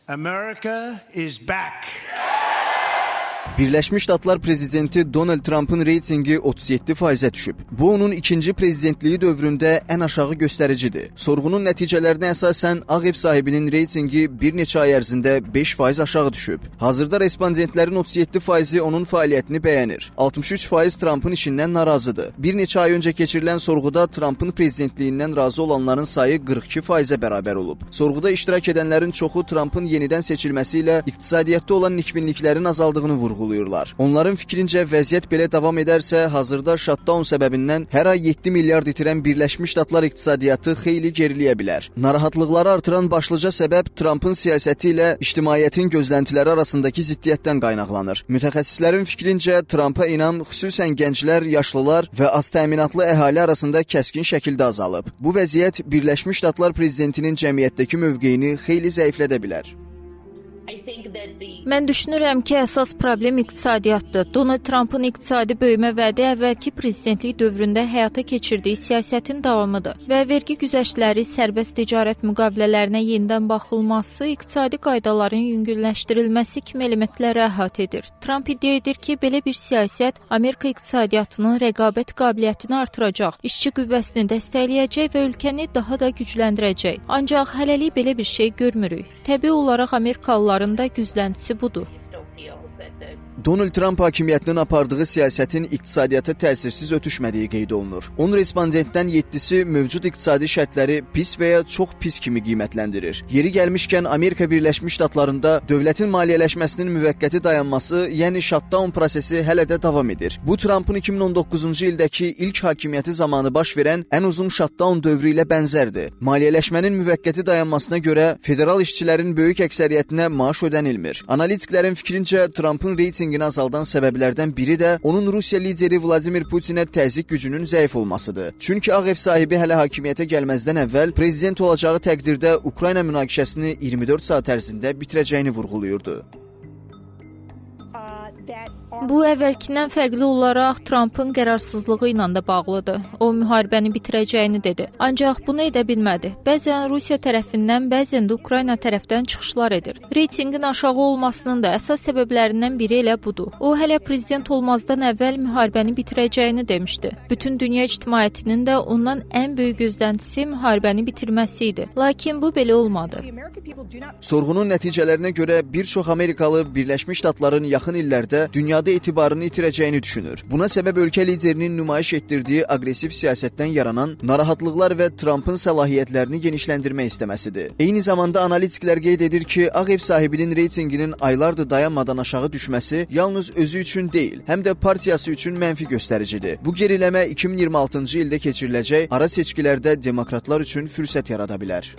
America is back. Birləşmiş Ştatlar prezidenti Donald Trump'ın reytingi 37%-ə düşüb. Bu onun ikinci prezidentliyi dövründə ən aşağı göstəricidir. Sorğunun nəticələrinə əsasən Ağ Ev sahibinin reytingi bir neçə ay ərzində 5% aşağı düşüb. Hazırda respondentlərin 37%-i onun fəaliyyətini bəyənir. 63% Trump'ın işindən narazıdır. Bir neçə ay öncə keçirilən sorğuda Trump'ın prezidentliyindən razı olanların sayı 42%-ə bərabər olub. Sorğuda iştirak edənlərin çoxu Trump'ın yenidən seçilməsi ilə iqtisadiyyatda olan nikbinliklərin azaldığını vurğulayırlar. Onların fikrincə vəziyyət belə davam edərsə, hazırda shutdown səbəbindən hər ay 7 milyard itirən Birləşmiş Ştatlar iqtisadiyyatı xeyli geriləyə bilər. Narahatlıqları artıran başlıca səbəb Trump'ın siyasəti ilə ictimaiyyətin gözləntiləri arasındakı ziddiyyətdən qaynaqlanır. Mütəxəssislərin fikrincə Trump'a inam xüsusən gənclər, yaşlılar və az təminatlı əhali arasında kəskin şəkildə azalıb. Bu vəziyyət Birləşmiş Ştatlar prezidentinin cəmiyyətdəki mövqeyini xeyli zəiflədə bilər. Mən düşünürəm ki, əsas problem iqtisadiyyatdır. Donald Trump'ın iqtisadi böyümə vədi əvvəlki prezidentlik dövründə həyata keçirdiyi siyasətin davamıdır və vergi güzəştləri, sərbəst ticarət müqavilələrinə yenidən baxılması, iqtisadi qaydaların yüngülləşdirilməsi kimi elementləri əhatə edir. Trump iddia edir ki, belə bir siyasət Amerika iqtisadiyyatının rəqabət qabiliyyətini artıracaq, işçi qüvvəsini dəstəkləyəcək və ölkəni daha da gücləndirəcək. Ancaq hələlik belə bir şey görmürük. Təbii olaraq Amerikalıların da gözləntisi budur. Donald Trump hakimiyyətinin apardığı siyasətin iqtisadiyyata təsirsiz ötüşmədiyi qeyd olunur. 10 respondentdən 7-si mövcud iqtisadi şərtləri pis və ya çox pis kimi qiymətləndirir. Yeri gəlmişkən Amerika Birləşmiş Ştatlarında dövlətin maliyyələşməsinin müvəqqəti dayanması, yəni shutdown prosesi hələ də davam edir. Bu Trump'ın 2019-cu ildəki ilk hakimiyyəti zamanı baş verən ən uzun shutdown dövrü ilə bənzərdir. Maliyyələşmənin müvəqqəti dayanmasına görə federal işçilərin böyük əksəriyyətinə maaş ödənilmir. Analitiklərin fikrincə Trump'ın reytingini azaldan səbəblərdən biri də onun Rusiya lideri Vladimir Putinə təzyiq gücünün zəif olmasıdır. Çünki Ağ Ev sahibi hələ hakimiyyətə gəlməzdən əvvəl prezident olacağı təqdirdə Ukrayna münaqişəsini 24 saat ərzində bitirəcəyini vurğulayırdı. Bu əvvəlkindən fərqli olaraq Trump'ın qərarsızlığı ilə də bağlıdır. O müharibəni bitirəcəyini dedi. Ancaq bunu edə bilmədi. Bəzən Rusiya tərəfindən, bəzən də Ukrayna tərəfdən çıxışlar edir. Reytinqin aşağı olmasının da əsas səbəblərindən biri elə budur. O hələ prezident olmazdan əvvəl müharibəni bitirəcəyini demişdi. Bütün dünya ictimaiyyətinin də ondan ən böyük gözləntisi müharibəni bitirməsi idi. Lakin bu belə olmadı. Sorğunun nəticələrinə görə bir çox Amerikalı Birləşmiş Ştatların yaxın illərdə dünyada etibarını itirəcəyini düşünür. Buna səbəb ölkə liderinin nümayiş etdirdiyi aqressiv siyasətdən yaranan narahatlıqlar və Trump'ın səlahiyyətlərini genişləndirmək istəməsidir. Eyni zamanda analitiklər qeyd edir ki, Ağ Ev sahibinin reytinginin aylardır dayanmadan aşağı düşməsi yalnız özü üçün deyil, həm də partiyası üçün mənfi göstəricidir. Bu geriləmə 2026-cı ildə keçiriləcək ara seçkilərdə demokratlar üçün fürsət yarada bilər.